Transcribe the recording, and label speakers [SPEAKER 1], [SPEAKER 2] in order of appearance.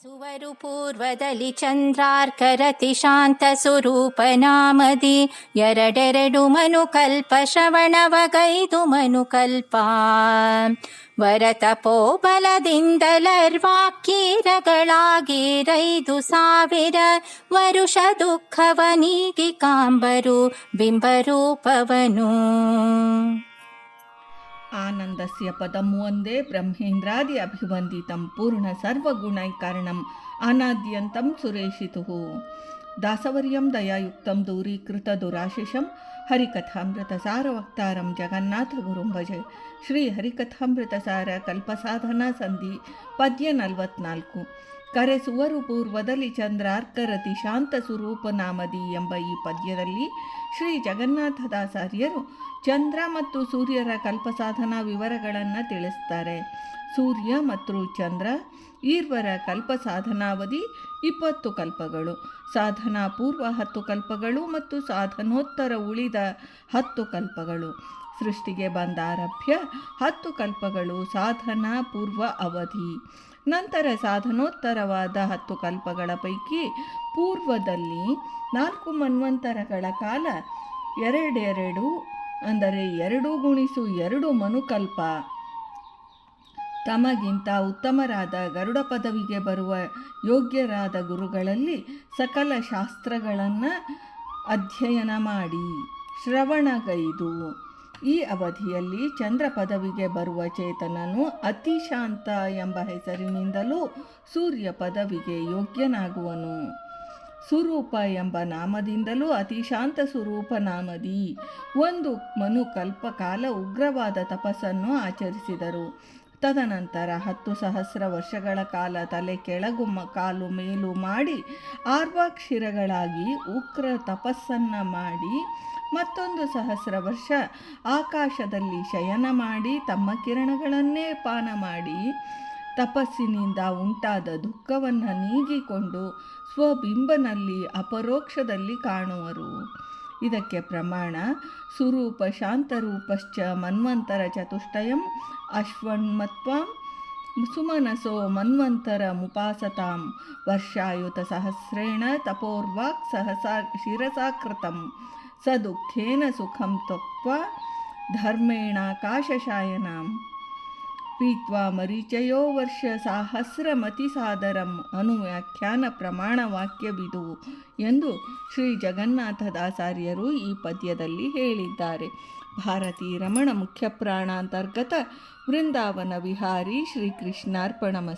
[SPEAKER 1] ಸುವರು ಪೂರ್ವದಲ್ಲಿ ಚಂದ್ರಾರ್ಕರತಿ ಶಾಂತ ಸ್ವರೂಪನಾಮದಿ ಎರಡೆರಡು ಮನುಕಲ್ಪ ಶ್ರವಣವಗೈದು ಮನುಕಲ್ಪ ವರತಪೋಬಲದಿಂದಲರ್ವಾಕ್ಕೀರಗಳಾಗಿರೈದು ಸಾವಿರ ವರುಷ ದುಃಖವ ನೀಗಿ ಕಾಂಬರು ಬಿಂಬರೂಪವನು.
[SPEAKER 2] ಆನಂದಸ್ಯ ಪದಂ ವಂದೇ ಬ್ರಹ್ಮೇಂದ್ರಾದಿ ಅಭಿವಂದಿತಂ ಪೂರ್ಣ ಸರ್ವಗುಣೈಕರ್ಣಂ ಅನಾದ್ಯಂತಂ ಸುರೇಶಿತುಃ ದಾಸವರ್ಯಂ ದಯಾಯುಕ್ತಂ ದೂರೀಕೃತ ದುರಾಶಿಷಂ ಹರಿಕಥಾಮೃತ ಸಾರವಕ್ತಾರಂ ಜಗನ್ನಾಥ ಗುರುಂ ಭಜೆ. ಶ್ರೀ ಹರಿಕಥಾಮೃತ ಸಾರ ಕಲ್ಪಸಾಧನಾ ಸಂಧಿ ಪದ್ಯ 44. ಕರೆಸುವರು ಪೂರ್ವದಲ್ಲಿ ಚಂದ್ರಾರ್ಕರತಿ ಶಾಂತ ಸ್ವರೂಪನಾಮದಿ ಎಂಬ ಈ ಪದ್ಯದಲ್ಲಿ ಶ್ರೀ ಜಗನ್ನಾಥದಾಸಾರ್ಯರು ಚಂದ್ರ ಮತ್ತು ಸೂರ್ಯರ ಕಲ್ಪಸಾಧನಾ ವಿವರಗಳನ್ನು ತಿಳಿಸ್ತಾರೆ. ಸೂರ್ಯ ಮತ್ತು ಚಂದ್ರ ಈರ್ವರ ಕಲ್ಪಸಾಧನಾವಧಿ 20 ಕಲ್ಪಗಳು, ಸಾಧನಾ ಪೂರ್ವ 10 ಕಲ್ಪಗಳು ಮತ್ತು ಸಾಧನೋತ್ತರ ಉಳಿದ 10 ಕಲ್ಪಗಳು. ಸೃಷ್ಟಿಗೆ ಬಂದಾರಭ್ಯ 10 ಕಲ್ಪಗಳು ಸಾಧನಾ ಪೂರ್ವ ಅವಧಿ. ನಂತರ ಸಾಧನೋತ್ತರವಾದ 10 ಕಲ್ಪಗಳ ಪೈಕಿ ಪೂರ್ವದಲ್ಲಿ 4 ಮನ್ವಂತರಗಳ ಕಾಲ ಎರಡೆರಡು ಅಂದರೆ 2x2 ಮನುಕಲ್ಪ ತಮಗಿಂತ ಉತ್ತಮರಾದ ಗರುಡ ಪದವಿಗೆ ಬರುವ ಯೋಗ್ಯರಾದ ಗುರುಗಳಲ್ಲಿ ಸಕಲ ಶಾಸ್ತ್ರಗಳನ್ನು ಅಧ್ಯಯನ ಮಾಡಿ ಶ್ರವಣಗೈದು. ಈ ಅವಧಿಯಲ್ಲಿ ಚಂದ್ರ ಪದವಿಗೆ ಬರುವ ಚೇತನನು ಅತಿಶಾಂತ ಎಂಬ ಹೆಸರಿನಿಂದಲೂ ಸೂರ್ಯ ಪದವಿಗೆ ಯೋಗ್ಯನಾಗುವನು. ಸ್ವರೂಪ ಎಂಬ ನಾಮದಿಂದಲೂ ಅತಿಶಾಂತ ಸ್ವರೂಪ ನಾಮದಿ 1 ಮನುಕಲ್ಪ ಕಾಲ ಉಗ್ರವಾದ ತಪಸ್ಸನ್ನು ಆಚರಿಸಿದರು. ತದನಂತರ 10,000 ವರ್ಷಗಳ ಕಾಲ ತಲೆ ಕೆಳಗು ಕಾಲು ಮೇಲು ಮಾಡಿ ಆರ್ವಾಕ್ಷಿರಗಳಾಗಿ ಉಗ್ರ ತಪಸ್ಸನ್ನು ಮಾಡಿ ಮತ್ತೊಂದು 1000 ವರ್ಷ ಆಕಾಶದಲ್ಲಿ ಶಯನ ಮಾಡಿ ತಮ್ಮ ಕಿರಣಗಳನ್ನೇ ಪಾನ ಮಾಡಿ ತಪಸ್ಸಿನಿಂದ ಉಂಟಾದ ದುಃಖವನ್ನು ನೀಗಿಕೊಂಡು ಸ್ವಬಿಂಬನಲ್ಲಿ ಅಪರೋಕ್ಷದಲ್ಲಿ ಕಾಣುವರು. ಇದಕ್ಕೆ ಪ್ರಮಾಣ ಸುರೂಪ ಶಾಂತರೂಪಶ್ಚ ಮನ್ವಂತರ ಚತುಷ್ಟಯಂ ಅಶ್ವನ್ಮತ್ವಾಂ ಸುಮನಸೋ ಮನ್ವಂತರ ಮುಪಾಸತಾಂ ವರ್ಷಾಯುತ ಸಹಸ್ರೇಣ ತಪೋರ್ವಾಕ್ ಸಹಸಾ ಶಿರಸಾಕೃತಂ ಸದುಃಖೇನ ಸುಖಂ ತ್ಯಕ್ವಾ ಧರ್ಮೇಣಾಕಾಶಶಾಯನಾಂ ಪೀತ್ವಾ ಮರೀಚಯೋ ವರ್ಷ ಸಹಸ್ರಮತಿಸಾದರಂ ಅನುವ್ಯಾಖ್ಯಾನ ಪ್ರಮಾಣ ವಾಕ್ಯವಿದು ಎಂದು ಶ್ರೀ ಜಗನ್ನಾಥದಾಸಾರ್ಯರು ಈ ಪದ್ಯದಲ್ಲಿ ಹೇಳಿದ್ದಾರೆ. ಭಾರತೀ ರಮಣ ಮುಖ್ಯ ಪ್ರಾಣಾಂತರ್ಗತ ವೃಂದಾವನ ವಿಹಾರಿ ಶ್ರೀಕೃಷ್ಣಾರ್ಪಣಮಸ್ತು.